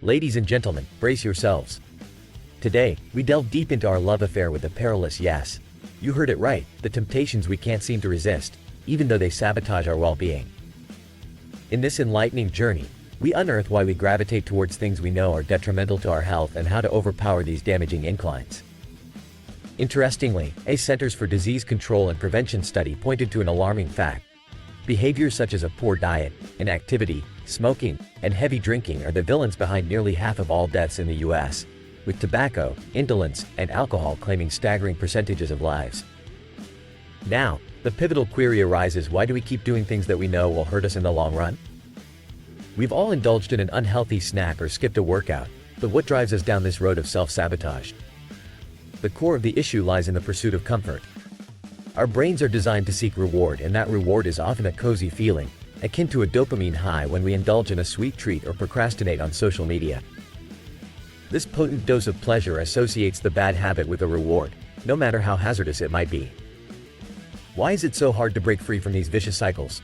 Ladies and gentlemen, brace yourselves. Today, we delve deep into our love affair with the perilous yes. You heard it right, the temptations we can't seem to resist, even though they sabotage our well-being. In this enlightening journey, we unearth why we gravitate towards things we know are detrimental to our health and how to overpower these damaging inclines. Interestingly, a Centers for Disease Control and Prevention study pointed to an alarming fact. Behaviors such as a poor diet, inactivity, smoking, and heavy drinking are the villains behind nearly half of all deaths in the US, with tobacco, indolence, and alcohol claiming staggering percentages of lives. Now, the pivotal query arises: why do we keep doing things that we know will hurt us in the long run? We've all indulged in an unhealthy snack or skipped a workout, but what drives us down this road of self-sabotage? The core of the issue lies in the pursuit of comfort. Our brains are designed to seek reward, and that reward is often a cozy feeling, akin to a dopamine high when we indulge in a sweet treat or procrastinate on social media. This potent dose of pleasure associates the bad habit with a reward, no matter how hazardous it might be. Why is it so hard to break free from these vicious cycles?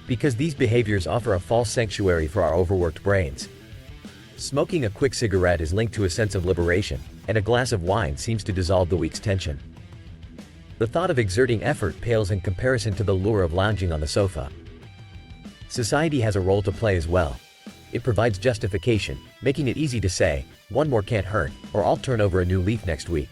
Because these behaviors offer a false sanctuary for our overworked brains. Smoking a quick cigarette is linked to a sense of liberation, and a glass of wine seems to dissolve the week's tension. The thought of exerting effort pales in comparison to the lure of lounging on the sofa. Society has a role to play as well. It provides justification, making it easy to say, "One more can't hurt," or "I'll turn over a new leaf next week."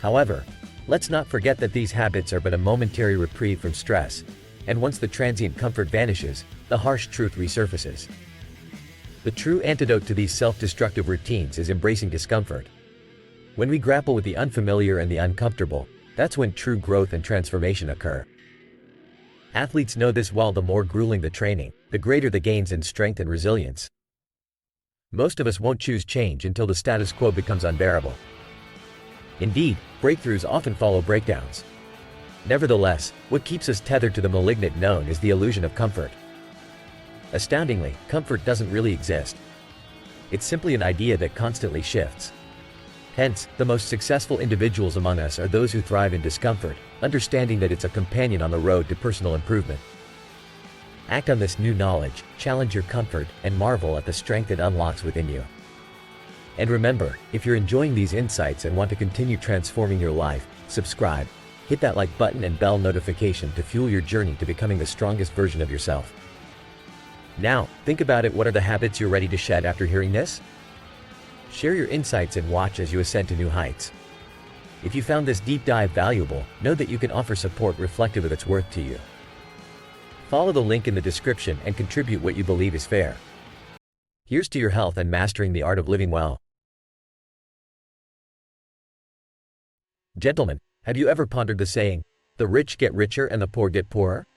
However, let's not forget that these habits are but a momentary reprieve from stress, and once the transient comfort vanishes, the harsh truth resurfaces. The true antidote to these self-destructive routines is embracing discomfort. When we grapple with the unfamiliar and the uncomfortable, that's when true growth and transformation occur. Athletes know this well: the more grueling the training, the greater the gains in strength and resilience. Most of us won't choose change until the status quo becomes unbearable. Indeed, breakthroughs often follow breakdowns. Nevertheless, what keeps us tethered to the malignant known is the illusion of comfort. Astoundingly, comfort doesn't really exist. It's simply an idea that constantly shifts. Hence, the most successful individuals among us are those who thrive in discomfort, understanding that it's a companion on the road to personal improvement. Act on this new knowledge, challenge your comfort, and marvel at the strength it unlocks within you. And remember, if you're enjoying these insights and want to continue transforming your life, subscribe, hit that like button and bell notification to fuel your journey to becoming the strongest version of yourself. Now, think about it: what are the habits you're ready to shed after hearing this? Share your insights and watch as you ascend to new heights. If you found this deep dive valuable, know that you can offer support reflective of its worth to you. Follow the link in the description and contribute what you believe is fair. Here's to your health and mastering the art of living well. Gentlemen, have you ever pondered the saying, "The rich get richer and the poor get poorer"?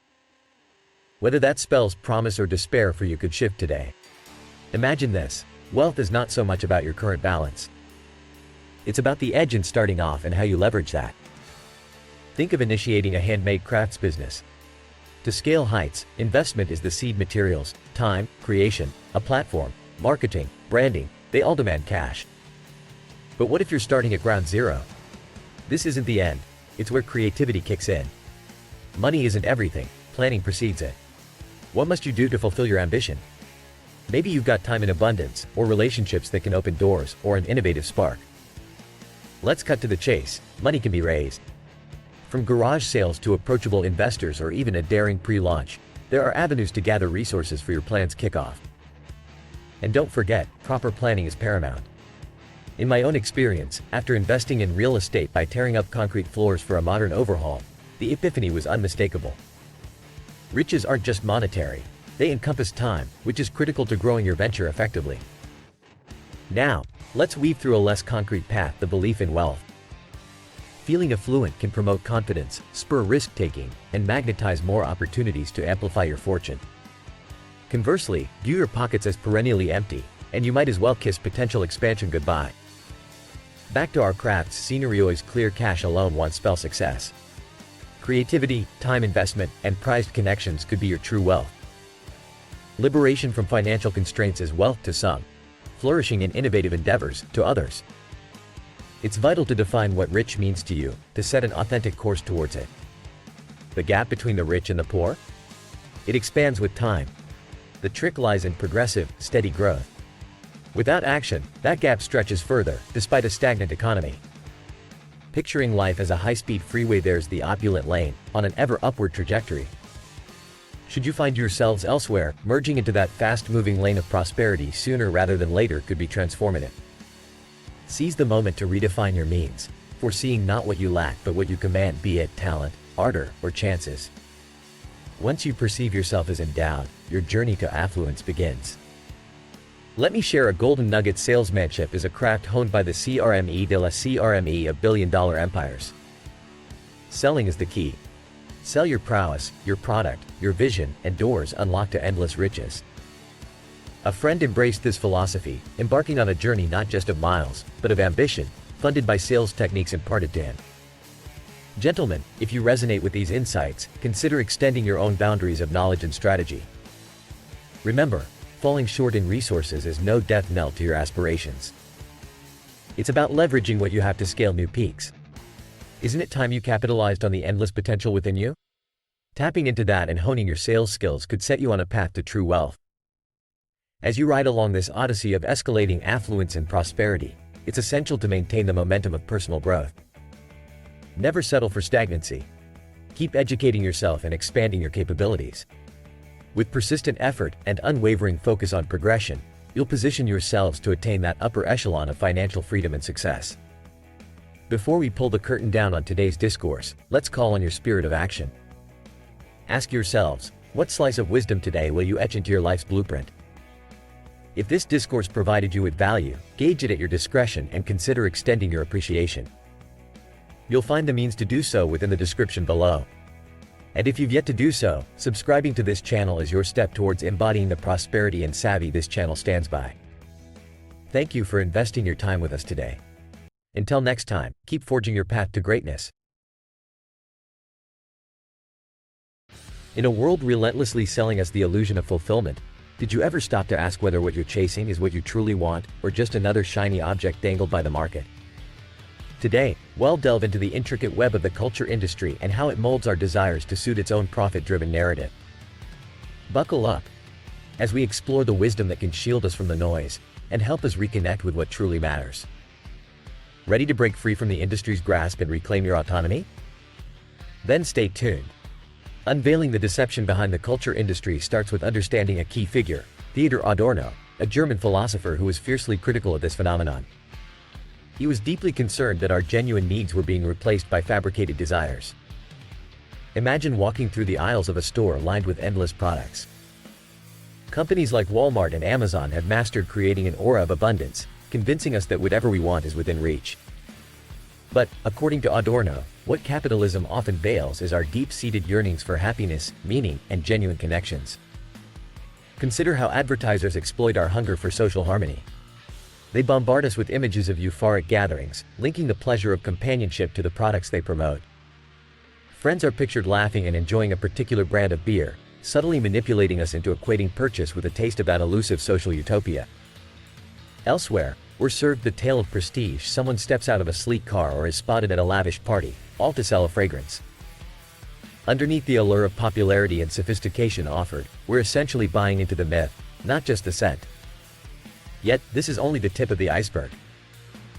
Whether that spells promise or despair for you could shift today. Imagine this: wealth is not so much about your current balance. It's about the edge in starting off and how you leverage that. Think of initiating a handmade crafts business. To scale heights, investment is the seed: materials, time, creation, a platform, marketing, branding, they all demand cash. But what if you're starting at ground zero? This isn't the end, it's where creativity kicks in. Money isn't everything, planning precedes it. What must you do to fulfill your ambition? Maybe you've got time in abundance, or relationships that can open doors, or an innovative spark. Let's cut to the chase. Money can be raised. From garage sales to approachable investors or even a daring pre-launch, there are avenues to gather resources for your plan's kickoff. And don't forget, proper planning is paramount. In my own experience, after investing in real estate by tearing up concrete floors for a modern overhaul, the epiphany was unmistakable. Riches aren't just monetary. They encompass time, which is critical to growing your venture effectively. Now, let's weave through a less concrete path: the belief in wealth. Feeling affluent can promote confidence, spur risk-taking, and magnetize more opportunities to amplify your fortune. Conversely, view your pockets as perennially empty, and you might as well kiss potential expansion goodbye. Back to our crafts scenario: is clear cash alone won't spell success. Creativity, time investment, and prized connections could be your true wealth. Liberation from financial constraints is wealth to some, flourishing in innovative endeavors to others. It's vital to define what rich means to you, to set an authentic course towards it. The gap between the rich and the poor? It expands with time. The trick lies in progressive, steady growth. Without action, that gap stretches further, despite a stagnant economy. Picturing life as a high-speed freeway, there's the opulent lane, on an ever-upward trajectory. Should you find yourselves elsewhere, merging into that fast-moving lane of prosperity sooner rather than later could be transformative. Seize the moment to redefine your means, foreseeing not what you lack but what you command, be it talent, ardor, or chances. Once you perceive yourself as endowed, your journey to affluence begins. Let me share a golden nugget: salesmanship is a craft honed by the CRME de la CRME of billion-dollar empires. Selling is the key. Sell your prowess, your product, your vision, and doors unlock to endless riches. A friend embraced this philosophy, embarking on a journey not just of miles, but of ambition, funded by sales techniques imparted to him. Gentlemen, if you resonate with these insights, consider extending your own boundaries of knowledge and strategy. Remember, falling short in resources is no death knell to your aspirations. It's about leveraging what you have to scale new peaks. Isn't it time you capitalized on the endless potential within you? Tapping into that and honing your sales skills could set you on a path to true wealth. As you ride along this odyssey of escalating affluence and prosperity, it's essential to maintain the momentum of personal growth. Never settle for stagnancy. Keep educating yourself and expanding your capabilities. With persistent effort and unwavering focus on progression, you'll position yourselves to attain that upper echelon of financial freedom and success. Before we pull the curtain down on today's discourse, let's call on your spirit of action. Ask yourselves, what slice of wisdom today will you etch into your life's blueprint? If this discourse provided you with value, gauge it at your discretion and consider extending your appreciation. You'll find the means to do so within the description below. And if you've yet to do so, subscribing to this channel is your step towards embodying the prosperity and savvy this channel stands by. Thank you for investing your time with us today. Until next time, keep forging your path to greatness. In a world relentlessly selling us the illusion of fulfillment, did you ever stop to ask whether what you're chasing is what you truly want, or just another shiny object dangled by the market? Today, we'll delve into the intricate web of the culture industry and how it molds our desires to suit its own profit-driven narrative. Buckle up as we explore the wisdom that can shield us from the noise and help us reconnect with what truly matters. Ready to break free from the industry's grasp and reclaim your autonomy? Then stay tuned. Unveiling the deception behind the culture industry starts with understanding a key figure, Theodor Adorno, a German philosopher who was fiercely critical of this phenomenon. He was deeply concerned that our genuine needs were being replaced by fabricated desires. Imagine walking through the aisles of a store lined with endless products. Companies like Walmart and Amazon have mastered creating an aura of abundance, convincing us that whatever we want is within reach. But, according to Adorno, what capitalism often veils is our deep-seated yearnings for happiness, meaning, and genuine connections. Consider how advertisers exploit our hunger for social harmony. They bombard us with images of euphoric gatherings, linking the pleasure of companionship to the products they promote. Friends are pictured laughing and enjoying a particular brand of beer, subtly manipulating us into equating purchase with a taste of that elusive social utopia. Elsewhere, we're served the tale of prestige: someone steps out of a sleek car or is spotted at a lavish party, all to sell a fragrance. Underneath the allure of popularity and sophistication offered, we're essentially buying into the myth, not just the scent. Yet, this is only the tip of the iceberg.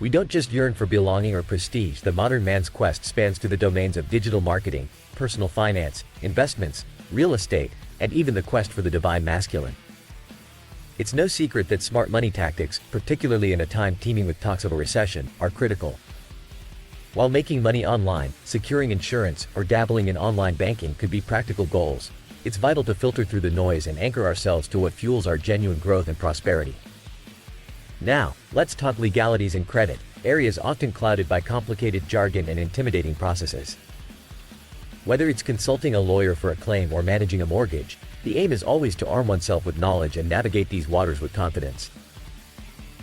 We don't just yearn for belonging or prestige. The modern man's quest spans to the domains of digital marketing, personal finance, investments, real estate, and even the quest for the divine masculine. It's no secret that smart money tactics, particularly in a time teeming with talks of a recession, are critical. While making money online, securing insurance, or dabbling in online banking could be practical goals, it's vital to filter through the noise and anchor ourselves to what fuels our genuine growth and prosperity. Now, let's talk legalities and credit, areas often clouded by complicated jargon and intimidating processes. Whether it's consulting a lawyer for a claim or managing a mortgage, the aim is always to arm oneself with knowledge and navigate these waters with confidence.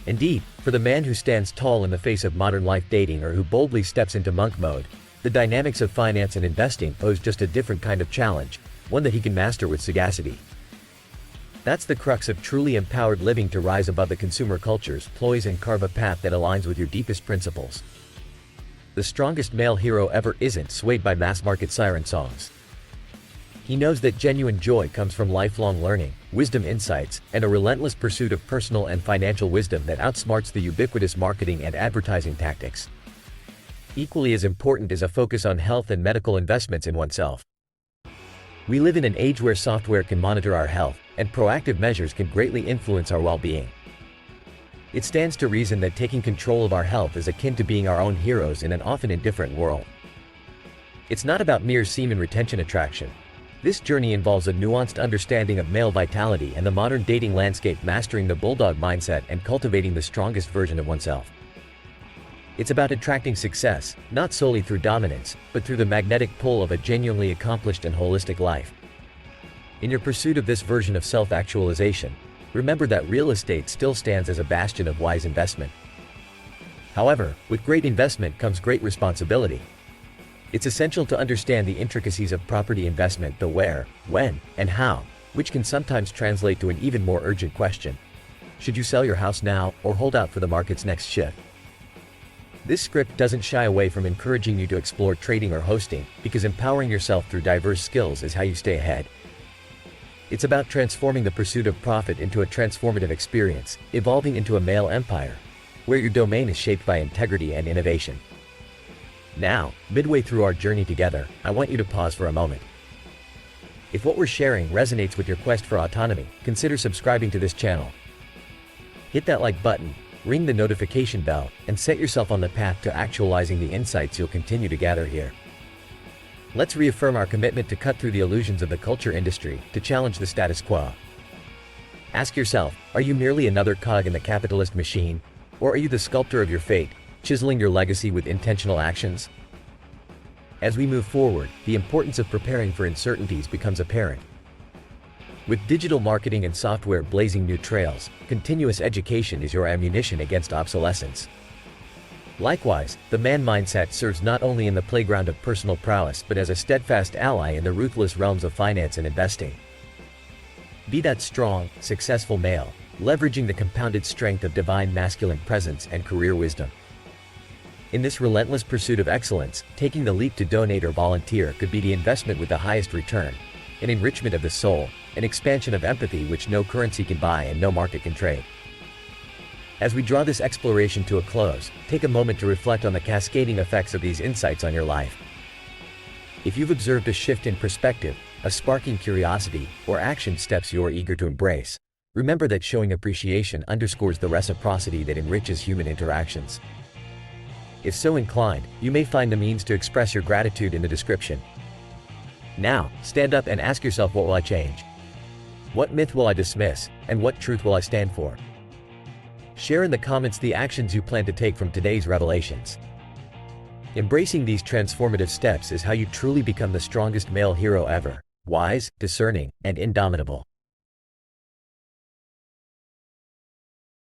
Indeed, for the man who stands tall in the face of modern life dating or who boldly steps into monk mode, the dynamics of finance and investing pose just a different kind of challenge, one that he can master with sagacity. That's the crux of truly empowered living: to rise above the consumer culture's ploys and carve a path that aligns with your deepest principles. The strongest male hero ever isn't swayed by mass-market siren songs. He knows that genuine joy comes from lifelong learning, wisdom insights, and a relentless pursuit of personal and financial wisdom that outsmarts the ubiquitous marketing and advertising tactics. Equally as important is a focus on health and medical investments in oneself. We live in an age where software can monitor our health, and proactive measures can greatly influence our well-being. It stands to reason that taking control of our health is akin to being our own heroes in an often indifferent world. It's not about mere semen retention attraction. This journey involves a nuanced understanding of male vitality and the modern dating landscape, mastering the bulldog mindset and cultivating the strongest version of oneself. It's about attracting success, not solely through dominance, but through the magnetic pull of a genuinely accomplished and holistic life. In your pursuit of this version of self-actualization, remember that real estate still stands as a bastion of wise investment. However, with great investment comes great responsibility. It's essential to understand the intricacies of property investment, the where, when, and how, which can sometimes translate to an even more urgent question. Should you sell your house now, or hold out for the market's next shift? This script doesn't shy away from encouraging you to explore trading or hosting, because empowering yourself through diverse skills is how you stay ahead. It's about transforming the pursuit of profit into a transformative experience, evolving into a male empire, where your domain is shaped by integrity and innovation. Now, midway through our journey together, I want you to pause for a moment. If what we're sharing resonates with your quest for autonomy, consider subscribing to this channel. Hit that like button, ring the notification bell, and set yourself on the path to actualizing the insights you'll continue to gather here. Let's reaffirm our commitment to cut through the illusions of the culture industry, to challenge the status quo. Ask yourself, are you merely another cog in the capitalist machine? Or are you the sculptor of your fate, chiseling your legacy with intentional actions? As we move forward, the importance of preparing for uncertainties becomes apparent. With digital marketing and software blazing new trails, continuous education is your ammunition against obsolescence. Likewise, the man mindset serves not only in the playground of personal prowess but as a steadfast ally in the ruthless realms of finance and investing. Be that strong, successful male, leveraging the compounded strength of divine masculine presence and career wisdom. In this relentless pursuit of excellence, taking the leap to donate or volunteer could be the investment with the highest return, an enrichment of the soul, an expansion of empathy which no currency can buy and no market can trade. As we draw this exploration to a close, take a moment to reflect on the cascading effects of these insights on your life. If you've observed a shift in perspective, a sparking curiosity, or action steps you're eager to embrace, remember that showing appreciation underscores the reciprocity that enriches human interactions. If so inclined, you may find the means to express your gratitude in the description. Now, stand up and ask yourself, what will I change? What myth will I dismiss, and what truth will I stand for? Share in the comments the actions you plan to take from today's revelations. Embracing these transformative steps is how you truly become the strongest male hero ever, wise, discerning, and indomitable.